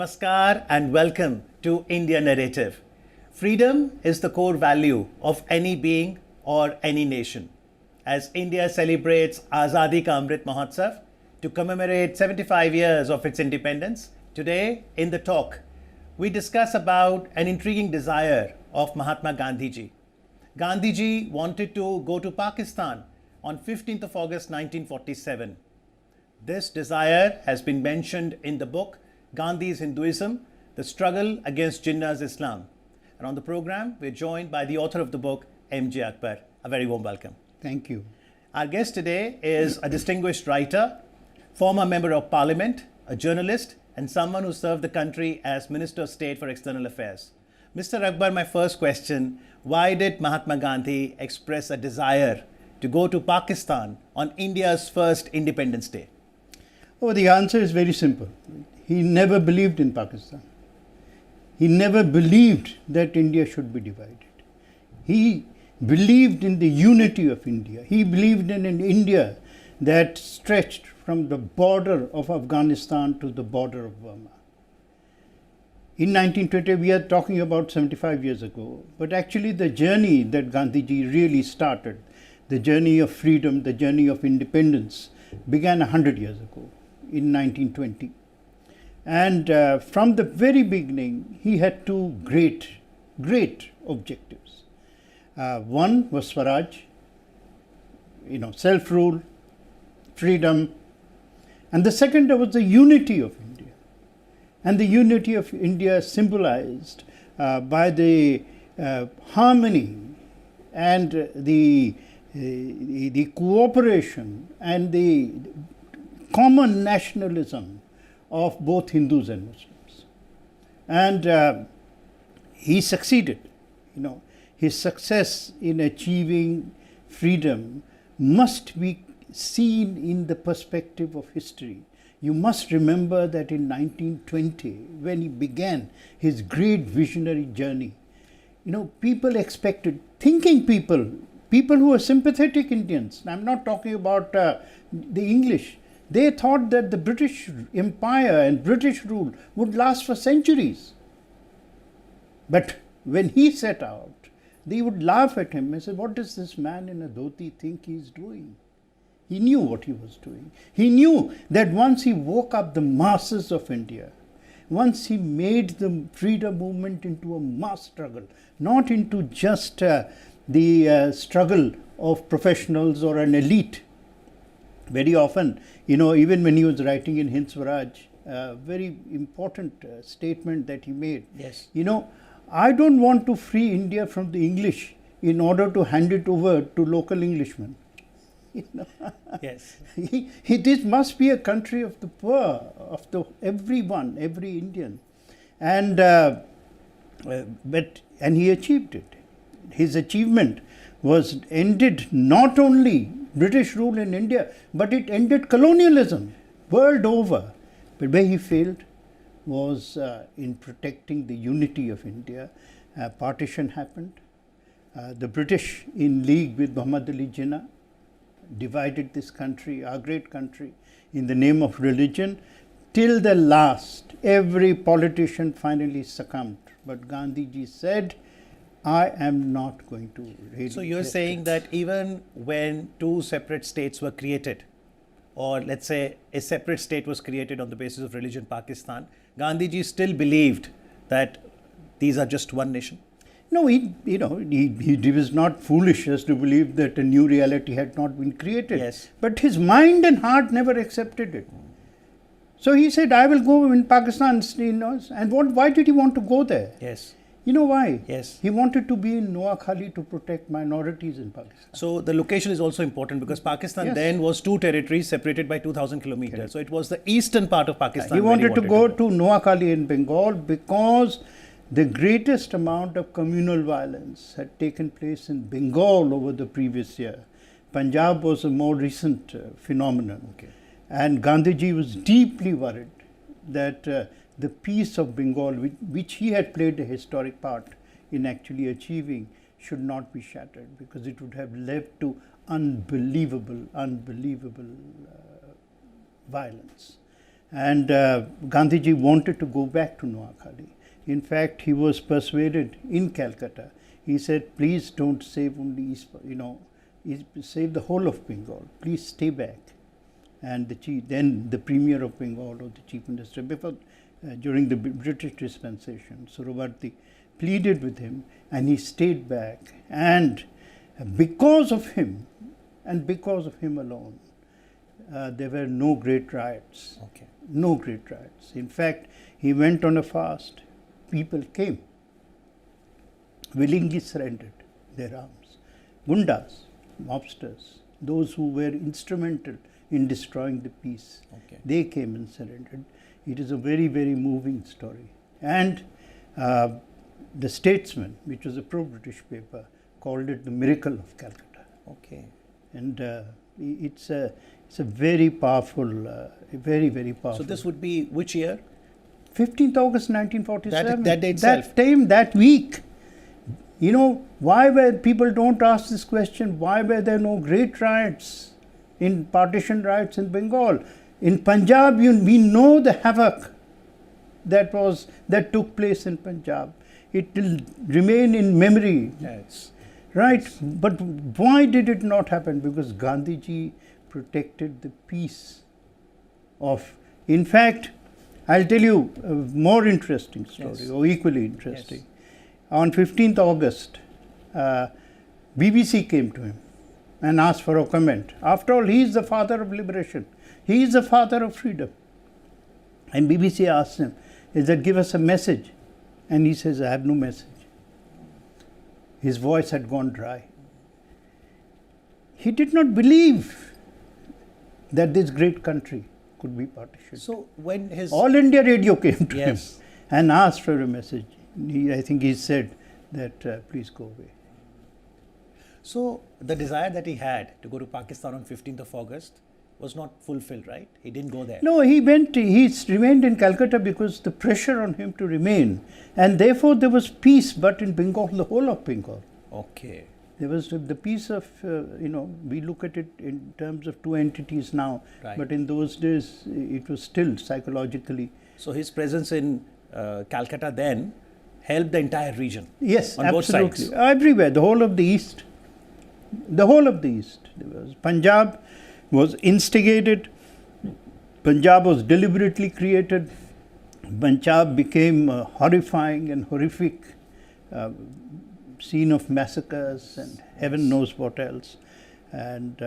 Namaskar and welcome to India Narrative. Freedom is the core value of any being or any nation. As India celebrates Azadi Ka Amrit Mahotsav to commemorate 75 years of its independence, today in the talk, we discuss about an intriguing desire of Mahatma Gandhi ji. Gandhi ji wanted to go to Pakistan on 15th of August 1947. This desire has been mentioned in the book Gandhi's Hinduism, The Struggle Against Jinnah's Islam. And on the program, we're joined by the author of the book, M.J. Akbar. A very warm welcome. Thank you. Our guest today is a distinguished writer, former member of parliament, a journalist, and someone who served the country as Minister of State for External Affairs. Mr. Akbar, my first question, why did Mahatma Gandhi express a desire to go to Pakistan on India's first Independence Day? Oh, the answer is very simple. He never believed in Pakistan. He never believed that India should be divided. He believed in the unity of India. He believed in an India that stretched from the border of Afghanistan to the border of Burma. In 1920, we are talking about 75 years ago, but actually the journey that Gandhiji really started, the journey of freedom, the journey of independence, began 100 years ago in 1920. And from the very beginning, he had two great objectives. One was Swaraj, self-rule, freedom, and the second was the unity of India. And the unity of India symbolized by the harmony and the cooperation and the common nationalism of both Hindus and Muslims. And he succeeded. His success in achieving freedom must be seen in the perspective of history. You must remember that in 1920, when he began his great visionary journey, people expected, thinking people who were sympathetic Indians, I'm not talking about the English, they thought that the British Empire and British rule would last for centuries. But when he set out, they would laugh at him and say, what does this man in a dhoti think he is doing? He knew what he was doing. He knew that once he woke up the masses of India, once he made the freedom movement into a mass struggle, not into just the struggle of professionals or an elite. Very often, even when he was writing in Hind Swaraj, a very important statement that he made. Yes. I don't want to free India from the English in order to hand it over to local Englishmen. Yes. This must be a country of the poor, of everyone, every Indian. And he achieved it. His achievement was ended not only British rule in India, but it ended colonialism world over. But where he failed was in protecting the unity of India. Partition happened. The British, in league with Muhammad Ali Jinnah, divided this country, our great country, in the name of religion. Till the last, every politician finally succumbed. But Gandhiji said, I am not going to really. So you're saying that even when two separate states were created, or let's say a separate state was created on the basis of religion, Pakistan, Gandhiji still believed that these are just one nation? No, he was not foolish as to believe that a new reality had not been created. Yes. But his mind and heart never accepted it. So he said, I will go in Pakistan. And why did he want to go there? Yes. You know why? Yes. He wanted to be in Noakhali to protect minorities in Pakistan. So the location is also important because Pakistan Yes. then was two territories separated by 2,000 kilometers. Correct. So it was the eastern part of Pakistan. He wanted to go to Noakhali in Bengal because the greatest amount of communal violence had taken place in Bengal over the previous year. Punjab was a more recent phenomenon. Okay. And Gandhiji was deeply worried that the peace of Bengal, which he had played a historic part in actually achieving, should not be shattered, because it would have led to unbelievable violence. And Gandhiji wanted to go back to Noakhali. In fact, he was persuaded in Calcutta. He said, please don't save only East, save the whole of Bengal. Please stay back. And then the Premier of Bengal, or the Chief Minister, during the British dispensation, Suravarti, pleaded with him, and he stayed back. And because of him, and because of him alone, there were no great riots. Okay. No great riots. In fact, he went on a fast. People came, willingly surrendered their arms. Gundas, mobsters, those who were instrumental in destroying the peace, they came and surrendered. It is a very, very moving story. And the Statesman, which was a pro-British paper, called it the miracle of Calcutta. Okay. And it's a very powerful, very, very powerful. So this would be which year? 15th August 1947. That day itself. That time, that week. You know, why were people don't ask this question? Why were there no great riots in partition riots in Bengal? In Punjab, we know the havoc that took place in Punjab. It will remain in memory. Yes. Right, but why did it not happen? Because Gandhiji protected the peace of. In fact, I'll tell you a more interesting story, or equally interesting. Yes. On 15th August, BBC came to him and asked for a comment. After all, he is the father of liberation. He is the father of freedom. And BBC asked him, give us a message. And he says, I have no message. His voice had gone dry. He did not believe that this great country could be partitioned. So when his All India Radio came to him Yes. and asked for a message. I think he said that please go away. So the desire that he had to go to Pakistan on 15th of August was not fulfilled, right? He didn't go there. No, he remained in Calcutta because the pressure on him to remain, and therefore there was peace, but in Bengal, the whole of Bengal. Okay. There was the peace of, we look at it in terms of two entities now, Right. but in those days it was still psychologically. So his presence in Calcutta then helped the entire region. Yes, on both absolutely. sides. Everywhere, the whole of the East. The whole of the East. There was Punjab was instigated. Punjab was deliberately created. Punjab became a horrifying and horrific scene of massacres and heaven knows what else. And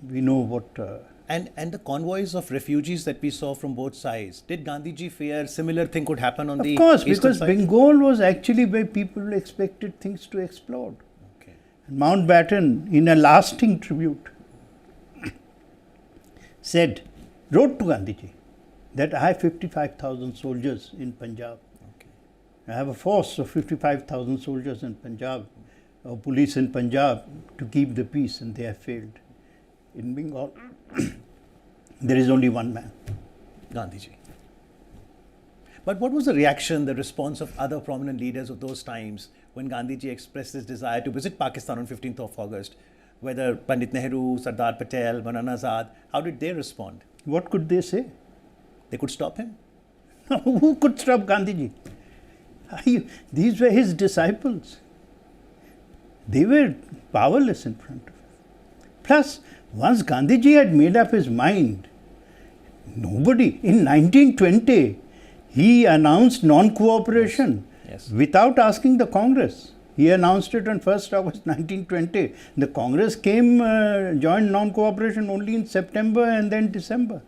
we know what. And the convoys of refugees that we saw from both sides, did Gandhiji fear similar thing could happen on the Of course, eastern because side? Bengal was actually where people expected things to explode. Okay. And Mountbatten, in a lasting tribute, wrote to Gandhiji that I have 55,000 soldiers in Punjab. Okay. I have a force of 55,000 soldiers in Punjab, or police in Punjab, to keep the peace, and they have failed. In Bengal, there is only one man. Gandhiji. But what was the reaction, the response of other prominent leaders of those times when Gandhiji expressed his desire to visit Pakistan on 15th of August? Whether Pandit Nehru, Sardar Patel, Maulana Azad, how did they respond? What could they say? They could stop him? Who could stop Gandhiji? These were his disciples. They were powerless in front of him. Plus, once Gandhiji had made up his mind, nobody, in 1920, he announced non-cooperation Yes. without asking the Congress. He announced it on 1st August 1920. The Congress joined non-cooperation only in September and then December.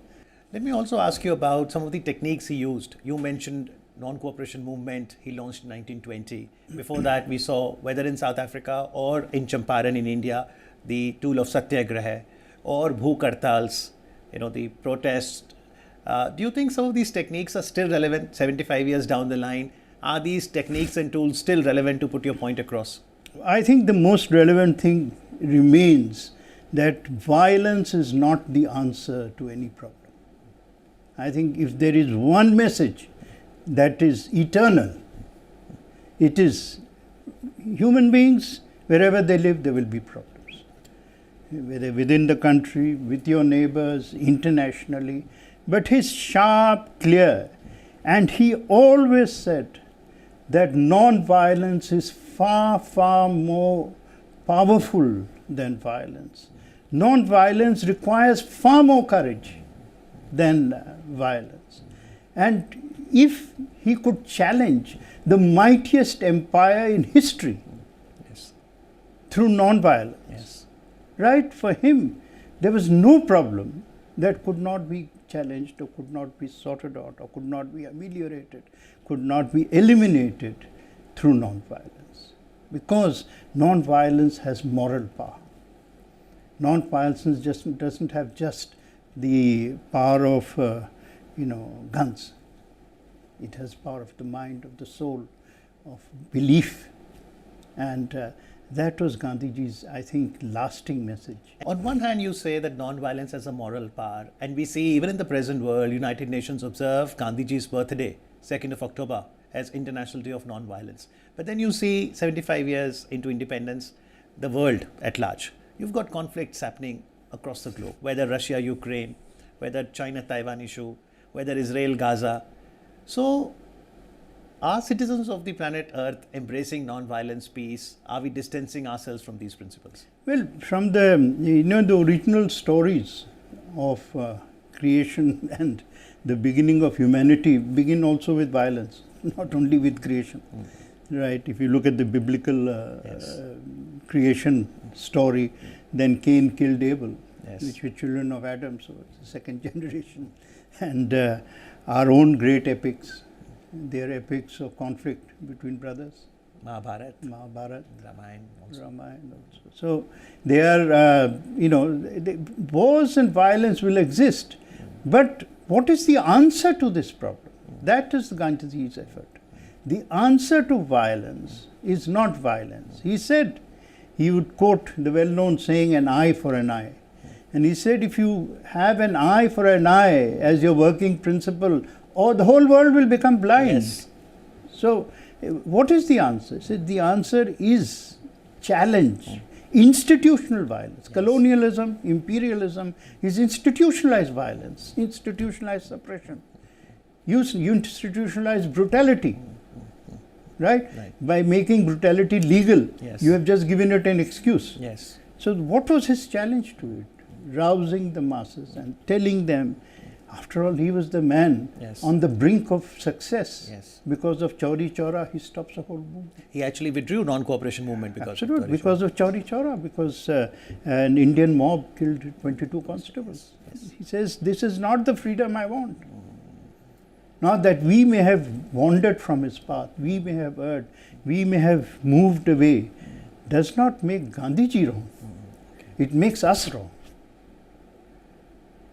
Let me also ask you about some of the techniques he used. You mentioned non-cooperation movement he launched in 1920. Before that, we saw, whether in South Africa or in Champaran in India, the tool of satyagraha or bhook hartals, the protest. Do you think some of these techniques are still relevant 75 years down the line? Are these techniques and tools still relevant to put your point across? I think the most relevant thing remains that violence is not the answer to any problem. I think if there is one message that is eternal, it is human beings, wherever they live, there will be problems. Whether within the country, with your neighbors, internationally, but he's sharp, clear, and he always said that non-violence is far, far more powerful than violence. Non-violence requires far more courage than violence. And if he could challenge the mightiest empire in history Yes. through non-violence, Yes. right, for him, there was no problem that could not be challenged or could not be sorted out or could not be ameliorated, could not be eliminated through non-violence. Because non-violence has moral power. Non-violence just doesn't have just the power of, guns. It has power of the mind, of the soul, of belief. And that was Gandhiji's, I think, lasting message. On one hand, you say that non-violence has a moral power, and we see even in the present world, United Nations observe Gandhiji's birthday, 2nd of October, as International Day of Non-Violence. But then you see 75 years into independence, the world at large. You've got conflicts happening across the globe, whether Russia, Ukraine, whether China, Taiwan issue, whether Israel, Gaza. So, are citizens of the planet Earth embracing non-violence, peace? Are we distancing ourselves from these principles? Well, from the original stories of creation and the beginning of humanity begin also with violence, not only with creation. Right? If you look at the biblical creation story, then Cain killed Abel, which were children of Adam, so it's the second generation. And our own great epics, they are epics of conflict between brothers. Mahabharat, Ramayana also. So they are, wars and violence will exist. But what is the answer to this problem? That is Gandhiji's effort. The answer to violence is not violence. He said, he would quote the well-known saying, an eye for an eye. And he said, if you have an eye for an eye as your working principle, the whole world will become blind. Yes. So, what is the answer? He said, the answer is challenge, institutional violence. Yes. Colonialism, imperialism is institutionalized violence, institutionalized suppression. You institutionalize brutality. Right? By making brutality legal, you have just given it an excuse. Yes. So what was his challenge to it? Rousing the masses and telling them, after all, he was the man on the brink of success. Yes. Because of Chauri Chaura, he stops the whole movement. He actually withdrew non-cooperation movement because of Chauri because of Chauri Chaura, because an Indian mob killed 22 constables. Yes. He says, this is not the freedom I want. Not that we may have wandered from his path, we may have erred, we may have moved away, does not make Gandhiji wrong. It makes us wrong.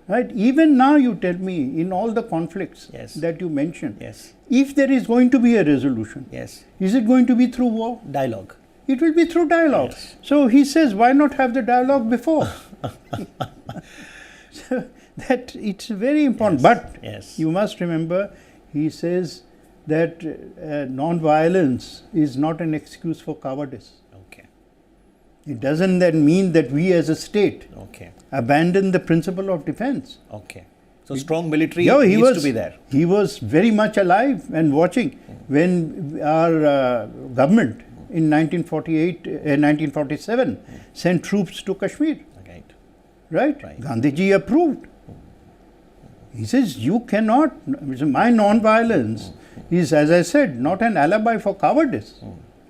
Right? Even now you tell me, in all the conflicts that you mentioned, if there is going to be a resolution, is it going to be through war? Dialogue. It will be through dialogue. Yes. So he says, why not have the dialogue before? So, that it's very important. But you must remember, he says that non-violence is not an excuse for cowardice. Okay. It doesn't then mean that we as a state abandon the principle of defense. Okay. So strong military needs to be there. He was very much alive and watching when our government in 1947 sent troops to Kashmir. Right? Gandhiji approved. He says, you cannot, my non-violence is, as I said, not an alibi for cowardice.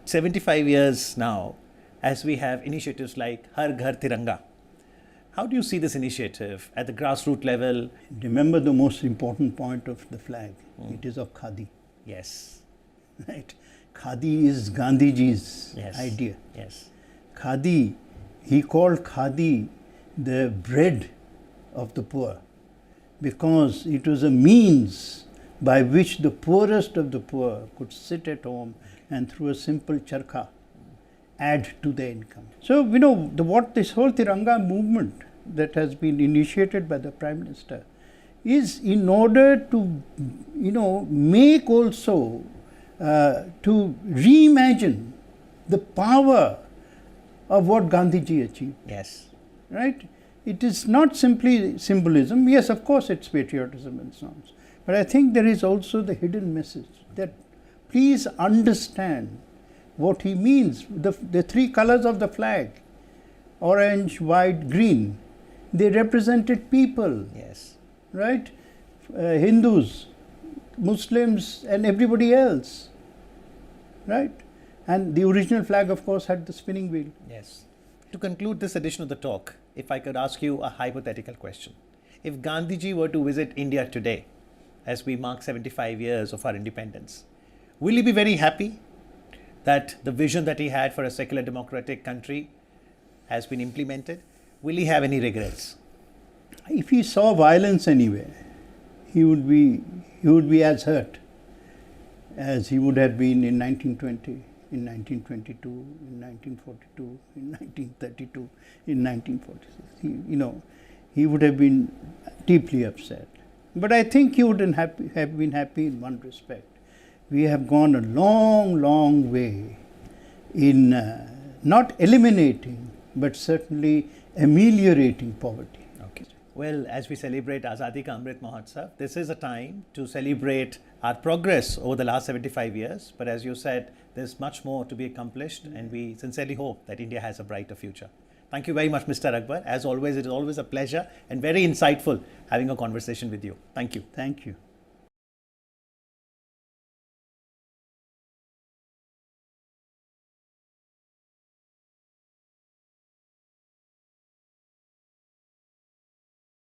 75 years now, as we have initiatives like Har Ghar Tiranga, how do you see this initiative at the grassroots level? Remember the most important point of the flag. It is of Khadi. Yes. Right? Khadi is Gandhiji's idea. Yes. Khadi, he called Khadi the bread of the poor, because it was a means by which the poorest of the poor could sit at home and through a simple charkha add to their income. So, what this whole Tiranga movement that has been initiated by the Prime Minister is in order to, make also, to reimagine the power of what Gandhiji achieved. Yes. Right? it is not simply symbolism. Yes, of course, it's patriotism and so on. But I think there is also the hidden message that please understand what he means. The three colors of the flag, orange, white, green, they represented people, Yes. right? Hindus, Muslims, and everybody else, right? And the original flag, of course, had the spinning wheel. Yes. To conclude this edition of the talk, if I could ask you a hypothetical question. If Gandhiji were to visit India today, as we mark 75 years of our independence, will he be very happy that the vision that he had for a secular democratic country has been implemented? Will he have any regrets? If he saw violence anywhere, he would be as hurt as he would have been in 1920, in 1922, in 1942, in 1932, in 1946. He would have been deeply upset. But I think he wouldn't have been happy in one respect. We have gone a long, long way in not eliminating, but certainly ameliorating poverty. Okay. Well, as we celebrate Azadi Ka Amrit Mahotsav, this is a time to celebrate our progress over the last 75 years. But as you said, there's much more to be accomplished, and we sincerely hope that India has a brighter future. Thank you very much, Mr. Akbar. As always, it is always a pleasure and very insightful having a conversation with you. Thank you. Thank you.